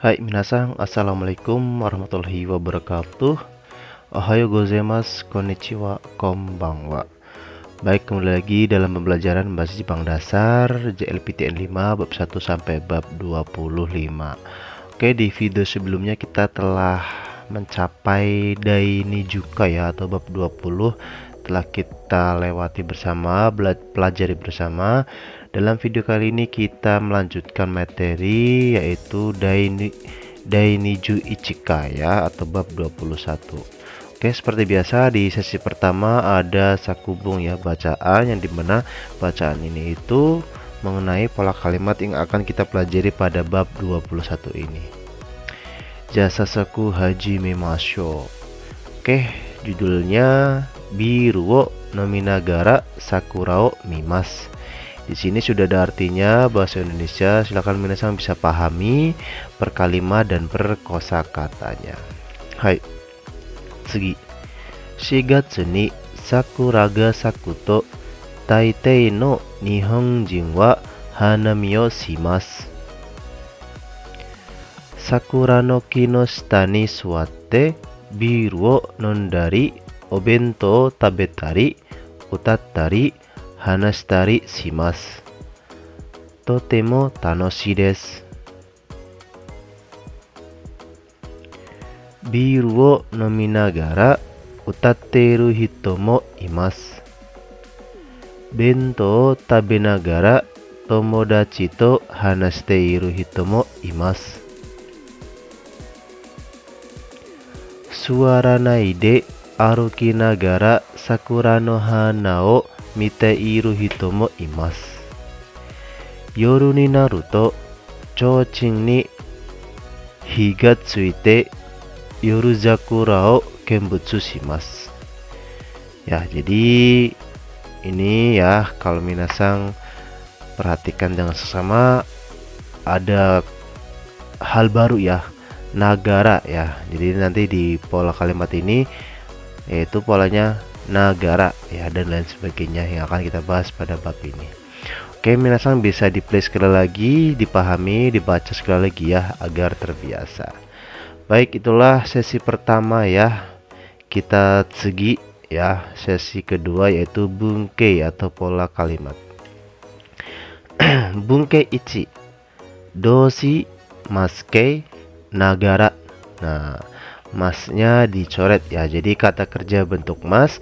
Hai minasan, assalamualaikum warahmatullahi wabarakatuh. Ohayo gozaimasu, konnichiwa, konbanwa. Baik, kembali lagi dalam pembelajaran bahasa Jepang dasar JLPTN 5 bab 1 sampai bab 25. Oke, di video sebelumnya kita telah mencapai Dainijuka ya, atau bab 20 telah kita lewati bersama, pelajari bersama. Dalam video kali ini kita melanjutkan materi yaitu Dainiju Ichika ya, atau bab 21. Oke, seperti biasa di sesi pertama ada sakubung ya, bacaan yang dimana bacaan ini itu mengenai pola kalimat yang akan kita pelajari pada bab 21 ini. Jasasaku hajime mashou. Oke, judulnya Biru wo nominagara sakura o mimasu. Di sini sudah ada artinya bahasa Indonesia. Silakan minasan bisa pahami per kalimat dan per kosakatanya. Hai. Tsugi. Shigatsu ni sakura ga sakuto taitei no nihonjin wa hanami o shimasu. Sakura no ki no shita ni suwatte biru o nondari, obento o tabetari, utattari, hanashitari shimasu. Totemo tanoshii desu. Biru wo nominagara utatteru hito mo imasu. Bento o tabenagara tomodachi to hanashiteiru hito mo imasu. Suwaranai de arukinagara sakura no hana o miteiru hito mo imasu. Yoru ni naru to chouchin ni hi ga tsuite yoru zakura o kenbutsu shimasu. Ya, jadi ini ya, kalau minasan perhatikan dengan sesama, ada hal baru ya, nagara ya. Jadi nanti di pola kalimat ini yaitu polanya nagara ya, dan lain sebagainya yang akan kita bahas pada bab ini. Oke, minasan bisa di play sekali lagi, dipahami, dibaca sekali lagi ya, agar terbiasa. Baik, itulah sesi pertama ya. Kita segi ya, sesi kedua yaitu bunke atau pola kalimat. Bunke ichi, doshi maske nagara. Nah, masnya dicoret ya. Jadi kata kerja bentuk mas,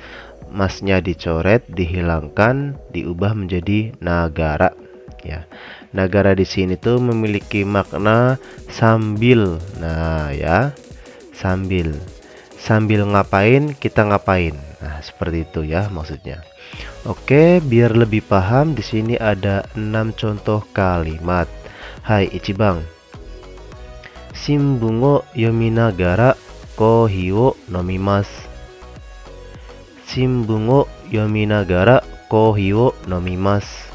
masnya dicoret, dihilangkan, diubah menjadi nagara ya. Nagara di sini tuh memiliki makna sambil. Nah, ya. Sambil. Sambil ngapain, kita ngapain. Nah, seperti itu ya maksudnya. Oke, biar lebih paham di sini ada 6 contoh kalimat. Hai Ichibang. Shimbun o yominagara kohi o nomimasu. Shimbun o yominagara kohi o nomimasu.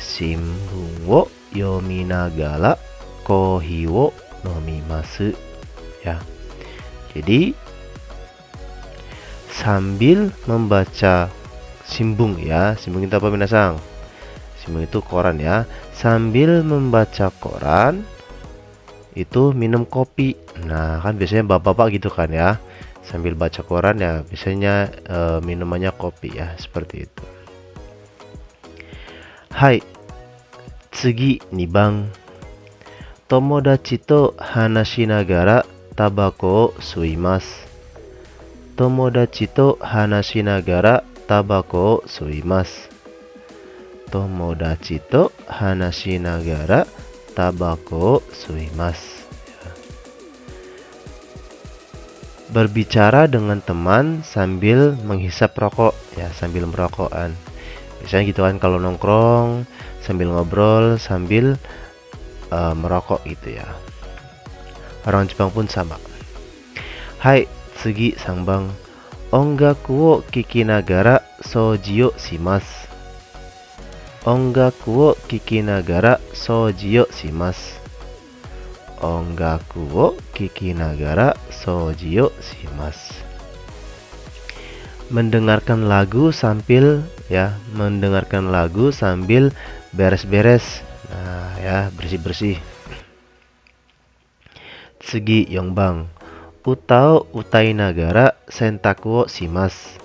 Shimbun o yominagara kohi o nomimasu. Ya. Jadi sambil membaca shimbun ya. Shimbun itu apa minasan? Shimbun itu koran ya. Sambil membaca koran itu minum kopi. Nah, kan biasanya bapak-bapak gitu kan ya, sambil baca koran ya biasanya minumannya kopi ya, seperti itu. Hai, tsugi 2番. Tomodachi to hanashinagara tabako o suimasu. Tomodachi to hanashinagara tabako o suimasu. Tomodachi to hanashinagara tabako o suimasu. Berbicara dengan teman sambil menghisap rokok ya, sambil merokokan. Biasanya gitu kan kalau nongkrong, sambil ngobrol, sambil merokok gitu ya. Orang Jepang pun sama. Hai, tsugi 3番. Ongaku wo kikinagara soji o shimasu. Ongaku wo kikinagara soji o shimasu. Ongaku wo kikinagara soji o shimasu. Mendengarkan lagu sambil ya, mendengarkan lagu sambil beres-beres. Nah, ya, bersih-bersih. Tsugi Yongbang. Utao utai nagara sentaku wo shimasu.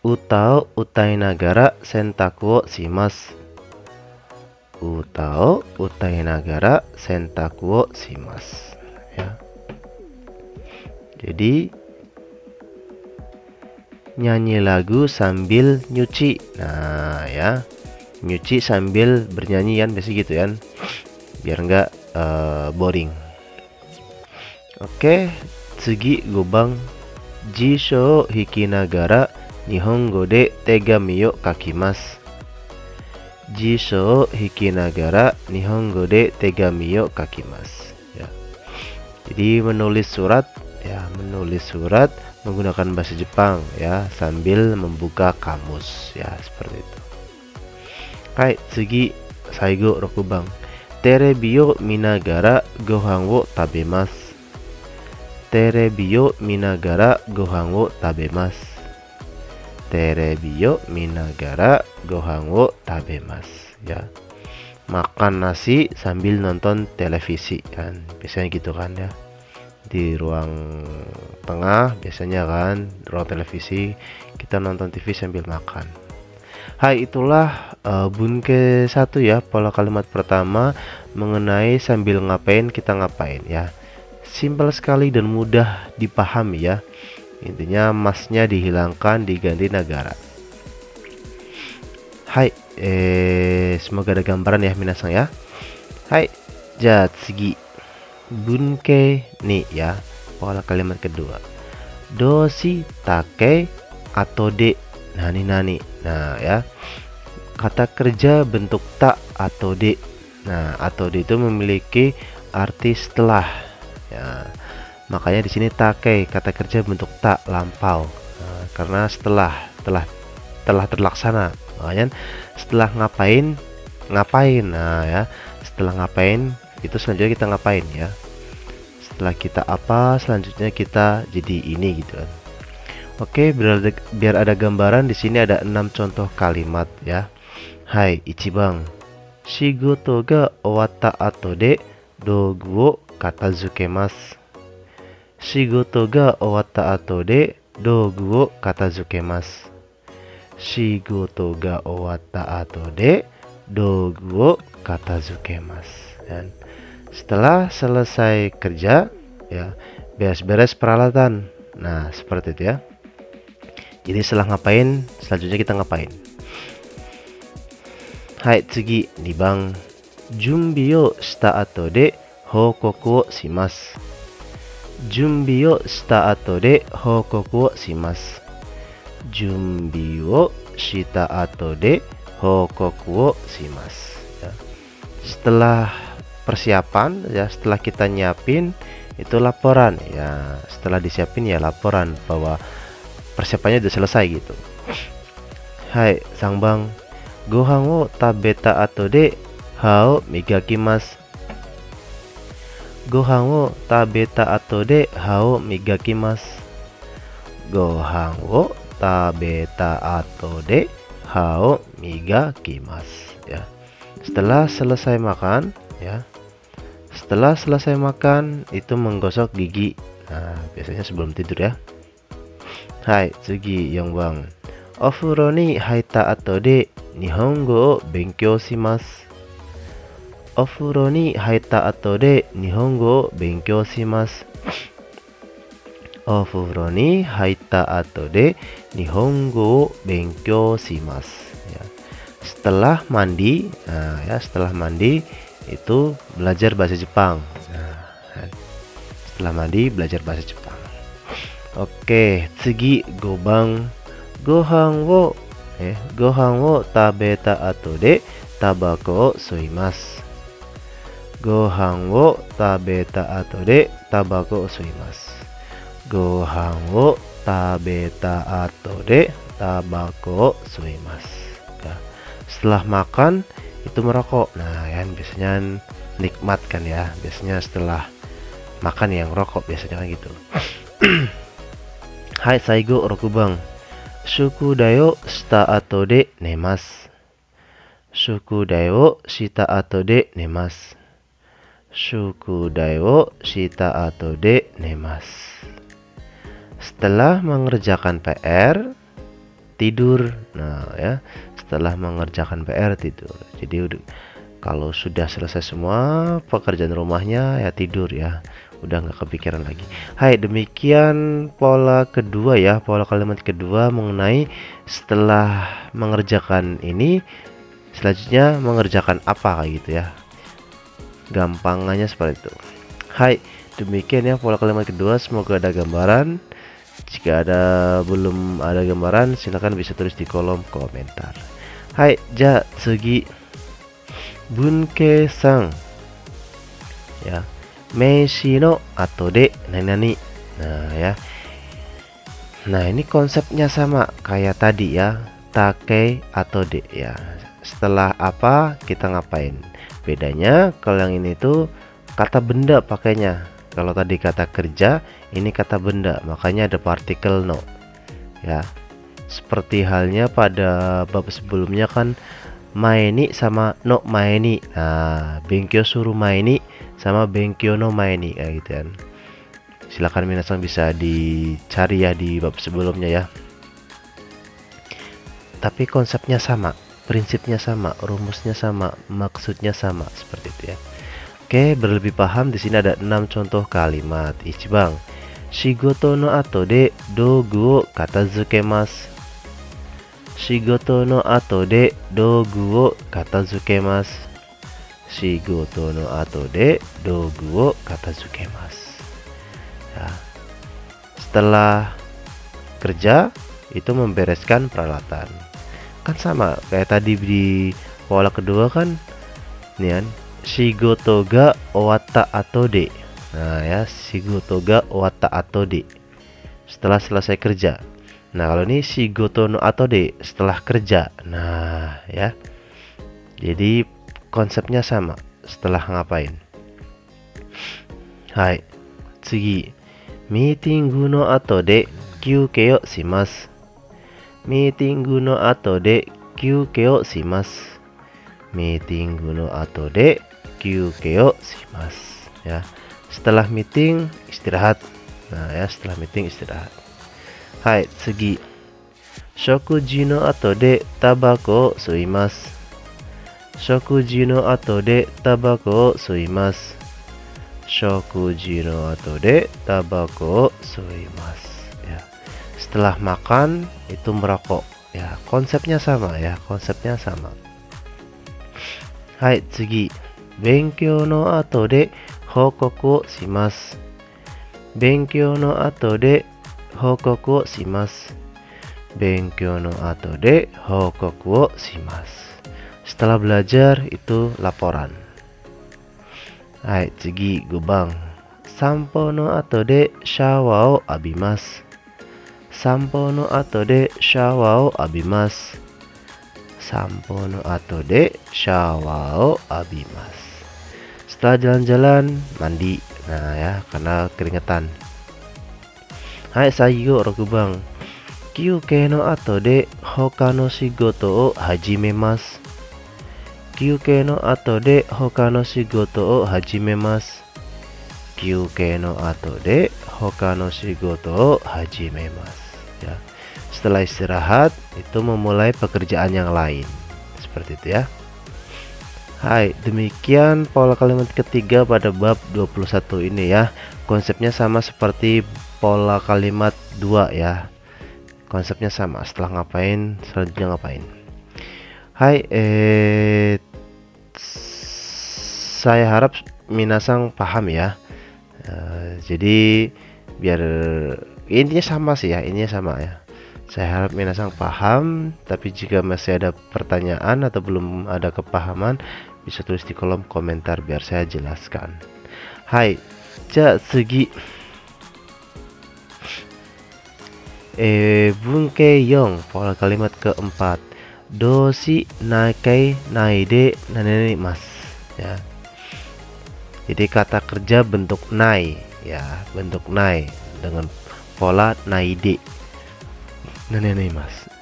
Utao utai nagara sentaku wo shimasu. Utao utai nagara sentaku wo shimasu. Ya. Jadi nyanyi lagu sambil nyuci. Nah, ya. Nyuci sambil bernyanyi kan, biasa gitu kan. Biar nggak boring. Oke, tsugi gobang. Jisho hikinagara Nihongo de tegami yo kakimasu. Jisho hikinagara Nihongo de tegami yo kakimasu. Ya. Jadi menulis surat, ya, menulis surat menggunakan bahasa Jepang, ya, sambil membuka kamus, ya, seperti itu. Hai, tsugi saigo rokubang. Terebi yo minagara gohan wo tabemasu. Terebi yo minagara gohan wo tabemasu. Terebi yo minagara gohan wo tabemasu. Ya. Makan nasi sambil nonton televisi kan. Biasanya gitu kan ya. Di ruang tengah biasanya kan, ruang televisi, kita nonton TV sambil makan. Hai, itulah bunke 1 ya, pola kalimat pertama mengenai sambil ngapain kita ngapain ya. Simpel sekali dan mudah dipahami ya. Intinya masnya dihilangkan, diganti negara. Hai, semoga ada gambaran ya minasang ya. Hai, jatsugi bunke ni ya, pola kalimat kedua. Doshi take atau de nani nani. Nah ya, kata kerja bentuk ta atau de. Nah, atau de itu memiliki arti setelah ya. Makanya di sini take, kata kerja bentuk ta, lampau. Nah, karena setelah terlaksana. Makanya setelah ngapain. Nah ya, setelah ngapain itu selanjutnya kita ngapain ya. Setelah kita apa, selanjutnya kita jadi ini gitu kan. Oke, biar ada gambaran, di sini ada 6 contoh kalimat ya. Hai, ichibang. Shigoto ga owatta ato de dogu wo katazukemasu. Shigoto ga owatta ato de dogu wo katazukemasu. Shigoto ga owatta ato de dogu wo katazukemasu. Dan setelah selesai kerja ya, beres-beres peralatan. Nah, seperti itu ya. Jadi setelah ngapain, selanjutnya kita ngapain. Hai, tsugi nibang. Junbi yo shita ato de hokoku wo shimasu. Junbi yo shita ato de hokoku wo shimasu. Junbi wo shita ato de hokoku wo shimasu. Ya. Setelah persiapan ya, setelah kita nyiapin itu laporan ya. Setelah disiapin ya laporan bahwa persiapannya udah selesai gitu. Hai, sang bang. Gohan wo tabeta ato de hao migakimasu. Gohan wo tabeta ato de hao migakimasu. Gohan wo tabeta ato de hao migakimasu. Ya. Setelah selesai makan ya. Setelah selesai makan itu menggosok gigi. Nah, biasanya sebelum tidur ya. Hai, tsugi yongbang. Ofuro ni haita ato de Nihongo o benkyou shimasu. Ofuro ni haita ato de Nihongo o benkyou shimasu. Ofuro ni haita ato de Nihongo o benkyou shimasu. Ya. Setelah mandi, nah ya, setelah mandi itu belajar bahasa Jepang. Nah, setelah mandi belajar bahasa Jepang. Oke, tsugi gobang. Gohan wo tabeta ato de tabako o suimasu. Gohan wo tabeta ato de tabako o suimasu. Gohan wo tabeta ato de tabako o suimasu. Ya. Setelah makan itu merokok. Nah, kan biasanya nikmat kan ya. Biasanya setelah makan yang rokok biasanya kan gitu. Hai, saigo rokubang. Shuku dayo shita ato de nemasu. Shukudai wo shita ato de nemasu. Shukudai wo shita ato de nemasu. Setelah mengerjakan PR, tidur. Nah, ya. Setelah mengerjakan PR, tidur. Jadi kalau sudah selesai semua pekerjaan rumahnya, ya tidur ya. Udah nggak kepikiran lagi. Hai, demikian pola kedua ya, pola kalimat kedua mengenai setelah mengerjakan ini, selanjutnya mengerjakan apa kayak gitu ya. Gampangannya seperti itu. Hai, demikian ya pola kalimat kedua. Semoga ada gambaran. Jika belum ada gambaran, silakan bisa tulis di kolom komentar. Hai, ja tsugi bunkei-san. Ya. Meishi no ato de nani. Nah, ya. Nah, ini konsepnya sama kayak tadi ya. Take atau de ya. Setelah apa kita ngapain? Bedanya kalau yang ini tuh kata benda pakainya. Kalau tadi kata kerja, ini kata benda, makanya ada partikel no. Ya. Seperti halnya pada bab sebelumnya kan maeni sama no maeni. Nah, benkyo suru maeni sama benkyo no maeni kayak gitu kan. Silakan minasan bisa dicari ya di bab sebelumnya ya. Tapi konsepnya sama, prinsipnya sama, rumusnya sama, maksudnya sama seperti itu ya. Oke, berlebih paham di sini ada 6 contoh kalimat. Ichibang, shigoto no ato de dogu o katazukemasu. Shigoto no ato de dogu o katazukemasu. Shigoto no ato de dogu o katazukemasu. Ya. Setelah kerja itu membereskan peralatan. Kan sama kayak tadi di pola kedua kan. Nih kan, shigoto ga owatta ato de. Nah ya, shigoto ga owatta ato de. Setelah selesai kerja. Nah, kalau ini shigoto no ato de, setelah kerja. Nah, ya. Jadi konsepnya sama, setelah ngapain. Hai. Tsugi. Meetingu no ato de kyukei o shimasu. Meetingu no ato de kyukei o shimasu. Meetingu no ato de kyukei o shimasu. Ya. Setelah meeting istirahat. Nah, ya, setelah meeting istirahat. Hai, tsugi. Shokuji no ato de tabako o suimasu. Shokuji no ato de tabako o suimasu. Shokuji no ato de tabako o suimasu. Ya. Setelah makan itu merokok. Ya, konsepnya sama ya, konsepnya sama. Hai, tsugi. Benkyou no ato de hokoku o shimasu. Benkyou no ato de hokoku o shimasu. Benkyou no ato de hokoku o shimasu. Setelah belajar itu laporan. Hai, tsugi 5番. Sanpo no ato de shawa o abimasu. Sanpo no ato de shawa o abimasu. Sanpo no ato de shawa o abimasu. Setelah jalan-jalan mandi. Nah ya, karena keringetan. Hai, saigo 6番. Kyukei no ato de hoka no shigoto o hajimemasu. Kyukei no ato de hoka no shigoto o hajimemasu. Kyukei no ato de hoka no shigoto o hajimemasu. Ya. Setelah istirahat itu memulai pekerjaan yang lain. Seperti itu ya. Hai, demikian pola kalimat ketiga pada bab 21 ini ya. Konsepnya sama seperti pola kalimat 2 ya. Konsepnya sama, setelah ngapain, selanjutnya ngapain. Hai, saya harap minasang paham ya. Jadi biar intinya sama sih ya, intinya sama ya. Saya harap minasang paham, tapi jika masih ada pertanyaan atau belum ada kepahaman, bisa tulis di kolom komentar biar saya jelaskan. Hai, ja tsugi. Bunkei 4, pola kalimat keempat. Doshi nakai naide nanenimasu. Ya. Jadi kata kerja bentuk nai ya, bentuk nai dengan pola naide nanenimasu.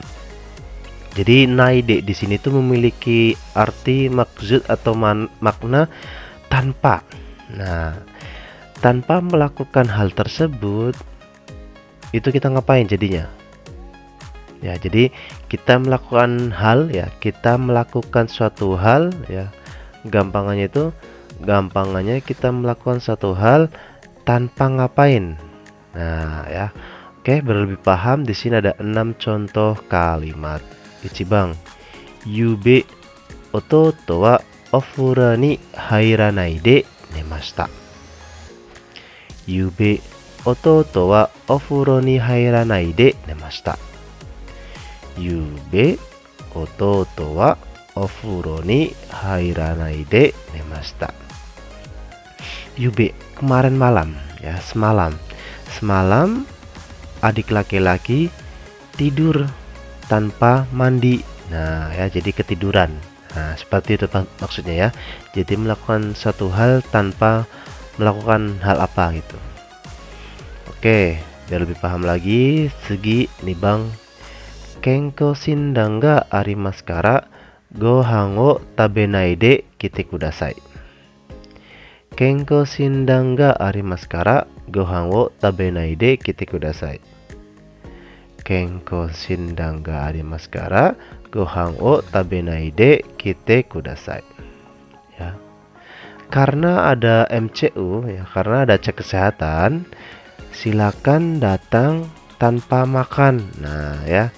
Jadi naide di sini tuh memiliki arti maksud atau makna tanpa. Nah, tanpa melakukan hal tersebut itu kita ngapain jadinya? Ya, jadi kita melakukan hal ya, kita melakukan suatu hal ya. Gampangannya kita melakukan suatu hal tanpa ngapain. Nah, ya. Oke, biar lebih paham di sini ada 6 contoh kalimat. Ichibang, yube ototo wa ofuro ni hairanai de nemashita. Yube ototo wa ofuro ni hairanai de nemashita. Yube ototo wa ofuro ni hairanai de nemashita. Yube, kemarin malam ya, semalam. Semalam adik laki-laki tidur tanpa mandi. Nah, ya jadi ketiduran. Nah, seperti itu maksudnya ya. Jadi melakukan satu hal tanpa melakukan hal apa gitu. Oke, biar lebih paham lagi, segi nih Bang. Kenko shindang ga arimasu kara gohan wo tabenai de kite kudasai. Kenko shindang ga arimasu kara gohan wo tabenai de kite kudasai. Kenko shindang ga arimasu kara gohan wo tabenai de kite kudasai. Ya. Karena ada MCU ya, karena ada cek kesehatan, silakan datang tanpa makan. Nah, ya.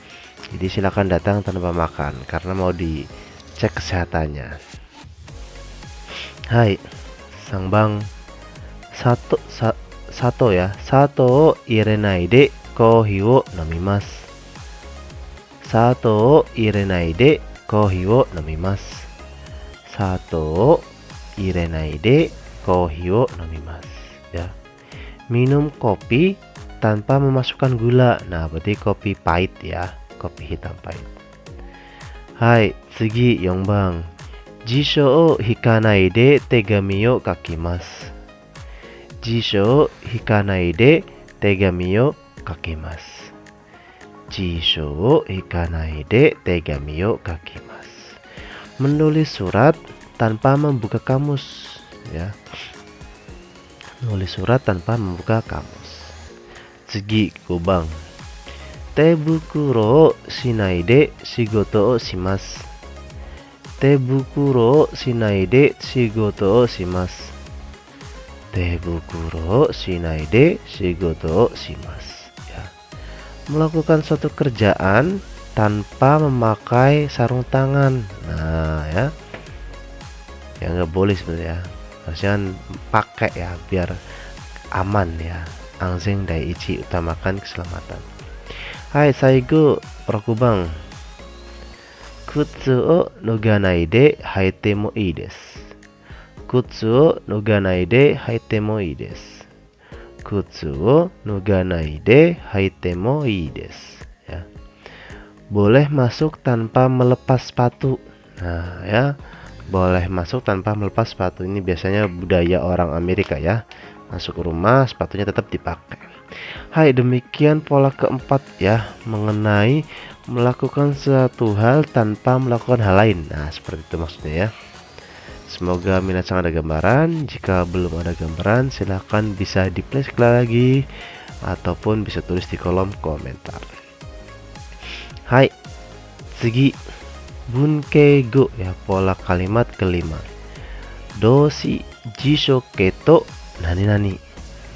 Jadi silakan datang tanpa makan karena mau dicek kesehatannya. Hai, sang Bang. Sato ya. Sato irenai de kohi wo nomimasu. Sato irenai de kohi wo nomimasu. Sato irenai de kohi wo nomimasu. Ya. Minum kopi tanpa memasukkan gula. Nah, berarti kopi pahit ya. Kopi hitam pahit. Hai, tsugi Yongbang. Jisho o hikanai de tegami o kakimasu. Jisho o hikanai de tegami o kakimasu. Jisho o hikanai de tegami o kakimasu. Menulis surat tanpa membuka kamus ya. Menulis surat tanpa membuka kamus. Tsugi Gobang. Tebukuro shinai de shigoto o shimasu. Tebukuro shinai de shigoto o shimasu. Tebukuro shinai de shigoto o shimasu. Ya. Melakukan suatu kerjaan tanpa memakai sarung tangan. Nah, ya. Ya nggak boleh sebenarnya. Harusnya pakai ya biar aman ya. Anzen daiichi, utamakan keselamatan. Hai, saigo Rokubang. Kutsu o noganai de haete mo ii desu. Kutsu o noganai de haete mo ii desu. Kutsu o noganai de haete mo ii desu. Ya. Boleh masuk tanpa melepas sepatu. Nah, ya. Boleh masuk tanpa melepas sepatu. Ini biasanya budaya orang Amerika ya. Masuk rumah, sepatunya tetap dipakai. Hai, demikian pola keempat ya, mengenai melakukan suatu hal tanpa melakukan hal lain. Nah, seperti itu maksudnya ya. Semoga minasan ada gambaran. Jika belum ada gambaran, silahkan bisa di-play sekali lagi ataupun bisa tulis di kolom komentar. Hai, tsugi bunkeigo ya, pola kalimat kelima. Doshi jishoke to nani nani.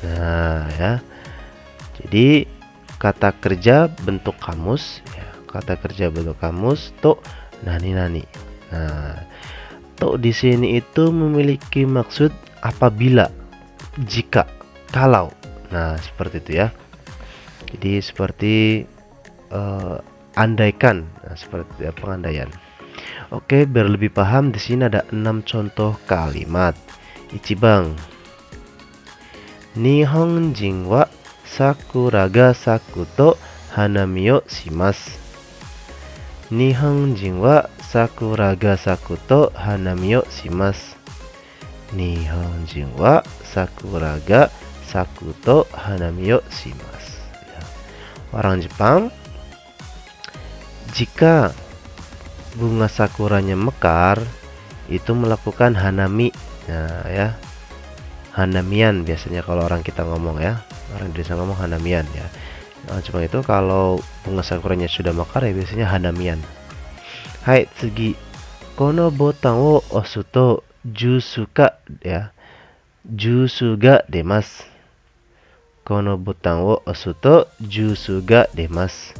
Nah, ya. Jadi kata kerja bentuk kamus ya, kata kerja bentuk kamus to nani nani. Nah, to di sini itu memiliki maksud apabila, jika, kalau. Nah, seperti itu ya. Jadi seperti andaikan, nah, seperti ya, pengandaian. Oke, biar lebih paham di sini ada 6 contoh kalimat. Ichibang. Nihonjin wa sakura ga saku to hanami o shimasu. Nihonjin wa sakura ga saku to hanami o shimasu. Nihonjin wa sakura ga saku to hanami o shimasu. Ya. Orang Jepang, jika bunga sakuranya mekar, itu melakukan hanami. Nah ya, hanamian biasanya kalau orang kita ngomong ya, orang desa ngomong hanamian ya. Nah, cuma itu kalau bunga sakuranya sudah mekar ya biasanya hanamian. Hai, tsugi. Kono botan wo osu to jusu ga ya. Jusu ga demasu. Kono botan wo osu to jusu ga demasu.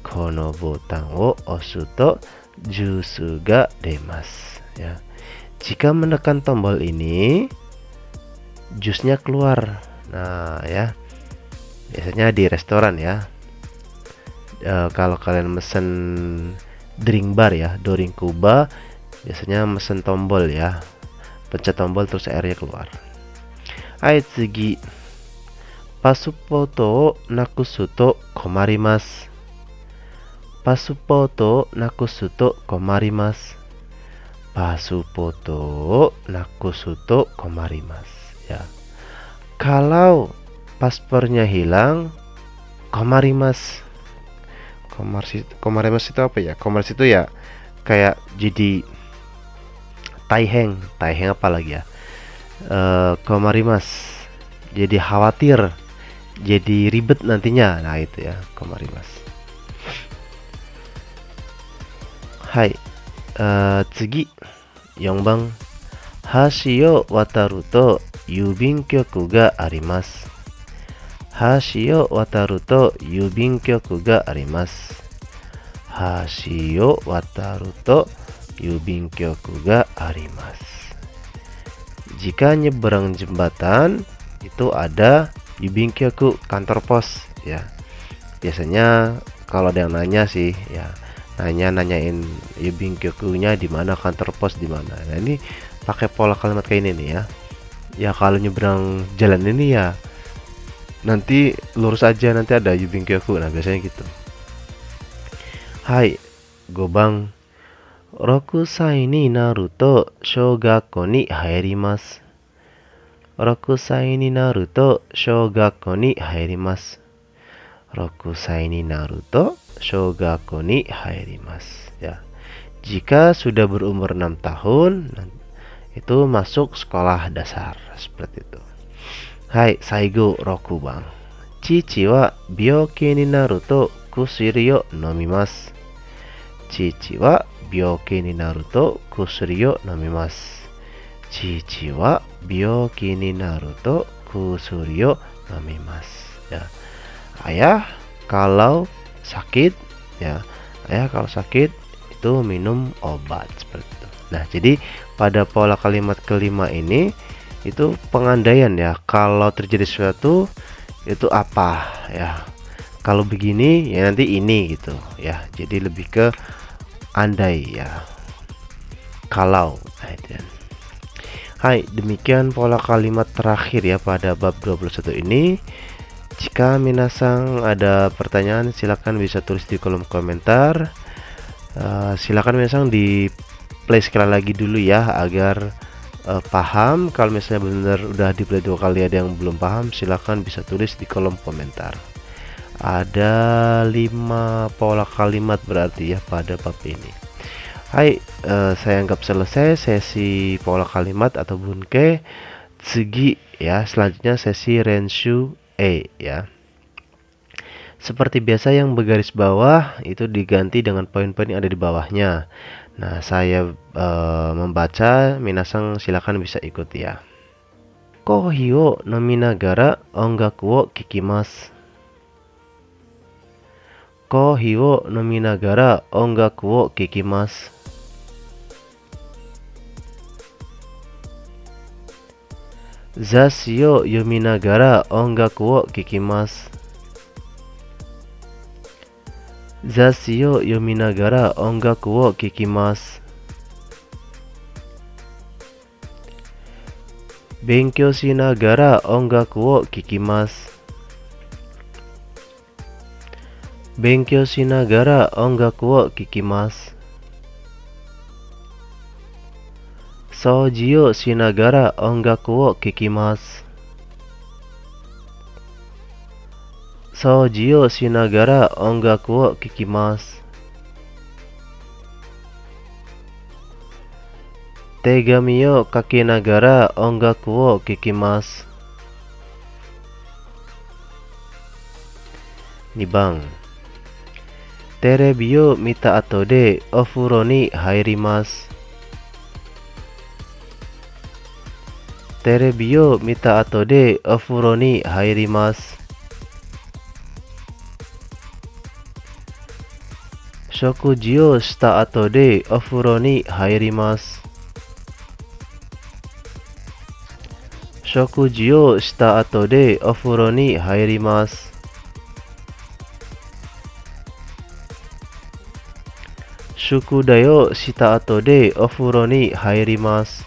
Kono botan wo osu to jusu ga demasu ya. Jika menekan tombol ini, jusnya keluar. Nah ya, biasanya di restoran ya. Kalau kalian mesen drink bar ya, drink kuba, biasanya mesen tombol ya, pencet tombol terus airnya keluar. Hai, tsugi. Pasupoto nakusu to komarimasu. Pasupoto nakusu to komarimasu. Pasupoto nakusu to komarimasu ya. Kalau paspornya hilang, komarimasu. Komarimasu itu apa ya? Komarimasu itu ya kayak jadi taiheng apa lagi ya? Komarimasu. Jadi khawatir, jadi ribet nantinya. Nah, itu ya, komarimasu. Hai. Tsugi 4番 Hashi o wataru to yubin kyoku ga arimasu. Hashi o wataru to yubin kyoku ga arimasu. Hashi o wataru to yubin kyoku ga arimasu. Jika nyeberang jembatan itu ada yubin kyoku, kantor pos ya. Biasanya kalau ada yang nanya sih ya, nanyain yubin kyokunya di mana, kantor pos di mana. Nah, ini pakai pola kalimat kayak ini nih ya. Ya kalau nyebrang jalan ini ya nanti lurus aja, nanti ada yubin kyoku. Nah, biasanya gitu. Hai, 5番 6歳になると小学校に入ります。6歳になると小学校に入ります。6歳になると小学校に入りますya. Jika sudah berumur 6 tahun itu masuk sekolah dasar, seperti itu. Hai, saigo 6 番 Chichi wa byoki ni naru to kusuri o nomimasu. Chichi wa byoki ni naru to kusuri o nomimasu. Chichi wa byoki ni naru to kusuri o nomimasu ya. Ayah kalau sakit ya, ayah kalau sakit itu minum obat, seperti itu. Nah, jadi pada pola kalimat kelima ini itu pengandaian ya, kalau terjadi sesuatu itu apa ya, kalau begini ya nanti ini gitu ya. Jadi lebih ke andai ya, kalau. Hai, demikian pola kalimat terakhir ya pada bab 21 ini. Jika minasang ada pertanyaan, silakan bisa tulis di kolom komentar. Silakan minasang di play sekali lagi dulu ya, agar paham. Kalau misalnya benar udah di play 2 kali ada yang belum paham, silakan bisa tulis di kolom komentar. Ada 5 pola kalimat berarti ya pada bab ini. Hai, saya anggap selesai sesi pola kalimat atau bunke. Tsugi ya, selanjutnya sesi renshu ya. Seperti biasa yang bergaris bawah itu diganti dengan poin-poin yang ada di bawahnya. Nah, saya membaca, minasang silakan bisa ikuti ya. Kohi o nominagara ongaku wo kikimasu. Kohi wo nominagara ongaku wo kikimasu. Zashi o yominagara ongaku wo kikimasu. Zashi o yominagara ongaku wo kikimasu. Benkyou shinagara ongaku wo kikimasu. Benkyou shinagara ongaku wo kikimasu. Souji o shinagara ongaku wo kikimasu. Souji o shinagara ongaku wo kikimasu. Tegami yo kakinagara ongaku wo kikimasu. 2番テレビを見た後でお風呂に入ります。テレビを見た後でお風呂に入ります。食事をした後でお風呂に入ります。食事をした後でお風呂に入ります。宿題をした後でお風呂に入ります。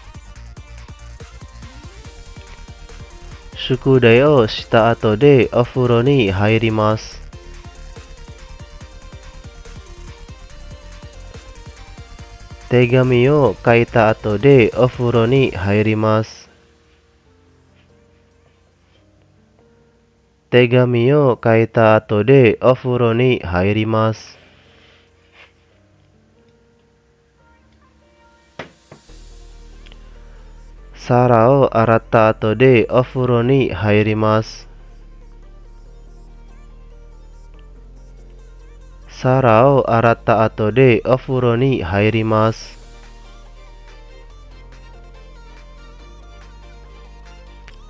宿題をした後でお風呂に入ります。手紙を書いた後でお風呂に入ります。手紙を書いた後でお風呂に入ります。皿を洗った後でお風呂に入ります。皿を洗った後でお風呂に入ります。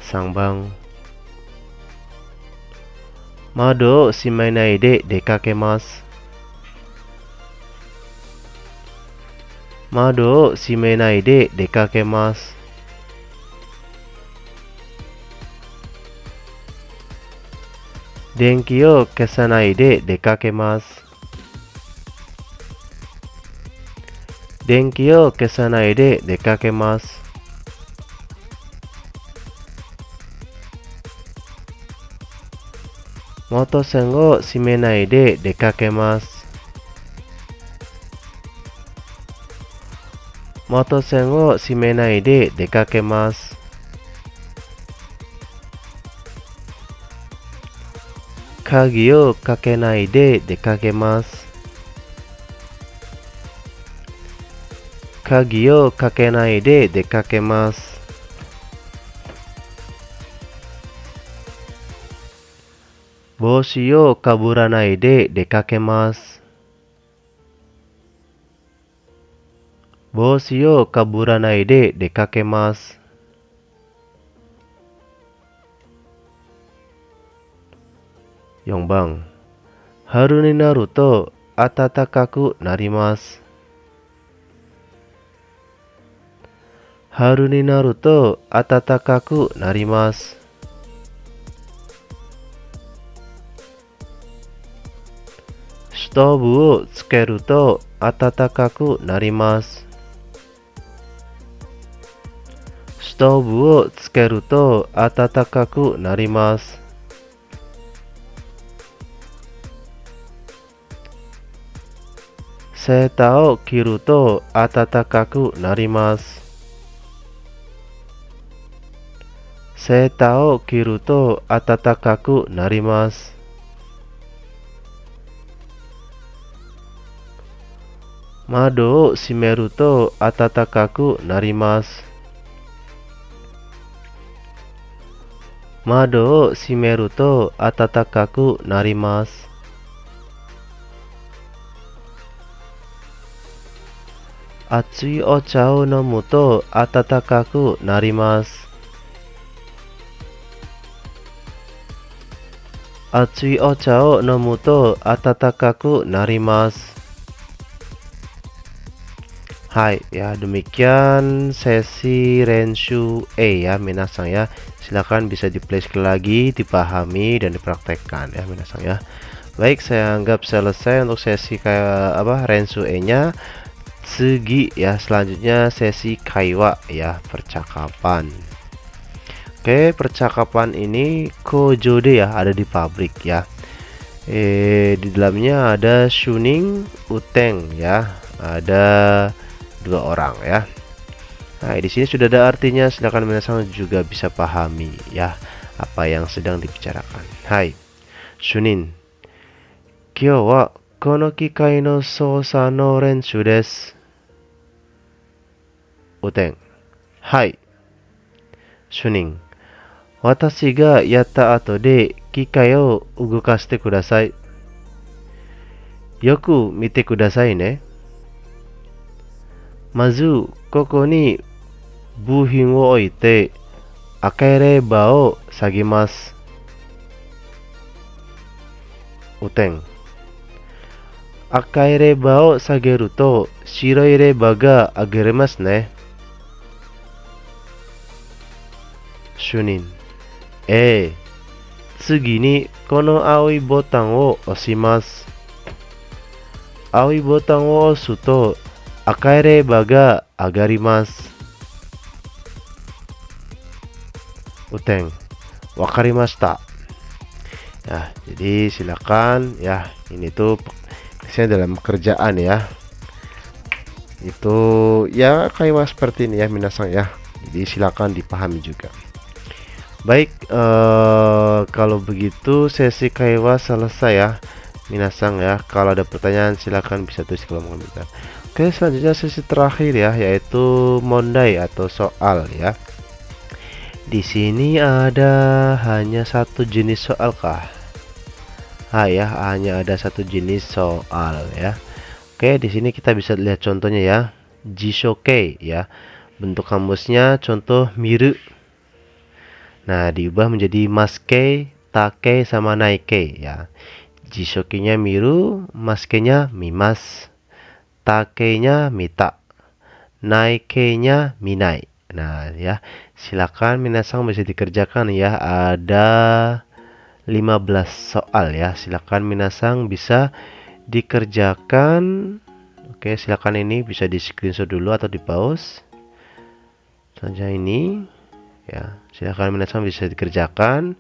3番窓を閉めないで出かけます。窓を閉めないで出かけます。電気を消さないで出かけます。電気を消さないで出かけます。元栓を閉めないで出かけます。元栓を閉めないで出かけます。鍵をかけないで出かけます。鍵をかけないで出かけます。帽子をかぶらないで出かけます。帽子をかぶらないで出かけます。4番春になると暖かくなります。春になると暖かくなります。ストーブをつけると暖かくなります。ストーブをつけると暖かくなります。セーターを着ると暖かくなります。セーターを着ると暖かくなります。窓を閉めると暖かくなります。窓を閉めると暖かくなります。熱いお茶を飲むと暖かくなります。熱いお茶を飲むと暖かくなります。Hai, ya demikian sesi Renshu E ya minasang ya. Silakan bisa di play sekali lagi, dipahami dan dipraktekkan ya minasang ya. Baik, saya anggap selesai untuk sesi kayak Renshu E-nya. Segi ya, selanjutnya sesi Kaiwa ya, percakapan. Oke, percakapan ini Kojode ya, ada di pabrik ya. Di dalamnya ada Shuning, Uteng ya. Ada 2 orang ya. Nah, di sini sudah ada artinya, silakan minasang juga bisa pahami ya apa yang sedang dibicarakan. Hai, Shunin. Kyou wa kono kikai no sousa no renshu desu. Uteng. Hai. Shunin. Watashi ga yatta ato de kikai o ugokashite kudasai. Yoku mite kudasai ne. Mazu, koko ni buhin wo oite akai reba o sagimasu. Uteng. Akai reba o sageru to shiroi reba ga agerimasu ne. Shunin. Tsugi ni kono aoi botan o oshimasu. Aoi botan o osu to akai reba ga agarimasu. Uteng. Wakarimashita. Ya, jadi silakan ya, ini tuh biasanya dalam pekerjaan ya. Itu ya kayak seperti ini ya minasang ya. Jadi silakan dipahami juga. Baik, kalau begitu sesi kaiwa selesai ya minasang ya. Kalau ada pertanyaan silakan bisa tulis kolom komentar. Oke, selanjutnya sesi terakhir ya, yaitu mondai atau soal ya. Di sini ada hanya satu jenis soal kah? Ya, hanya ada satu jenis soal ya. Oke, di sini kita bisa lihat contohnya ya. Jishoke ya. Bentuk kamusnya contoh miru. Nah, diubah menjadi maske, take sama naike ya. Jishoke-nya miru, maske-nya mimas, take-nya mita, naike-nya minai. Nah, ya. Silakan minasang bisa dikerjakan ya. Ada 15 soal ya. Silakan minasang bisa dikerjakan. Oke, silakan ini bisa di screenshot dulu atau di pause saja ini ya. Silakan minasang bisa dikerjakan.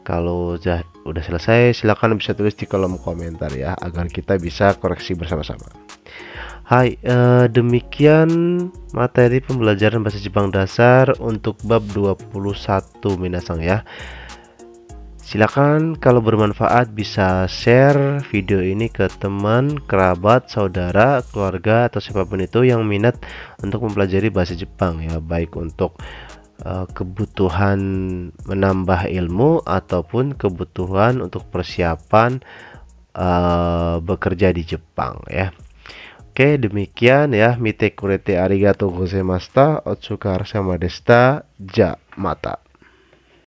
Kalau udah selesai silakan bisa tulis di kolom komentar ya, agar kita bisa koreksi bersama-sama. Hai, demikian materi pembelajaran bahasa Jepang dasar untuk bab 21 minasang ya. Silakan kalau bermanfaat bisa share video ini ke teman, kerabat, saudara, keluarga atau siapapun itu yang minat untuk mempelajari bahasa Jepang ya, baik untuk kebutuhan menambah ilmu ataupun kebutuhan untuk persiapan bekerja di Jepang ya. Oke, demikian ya. Mite kurete arigatou gozaimashita. Otsukaresama deshita. Ja, mata.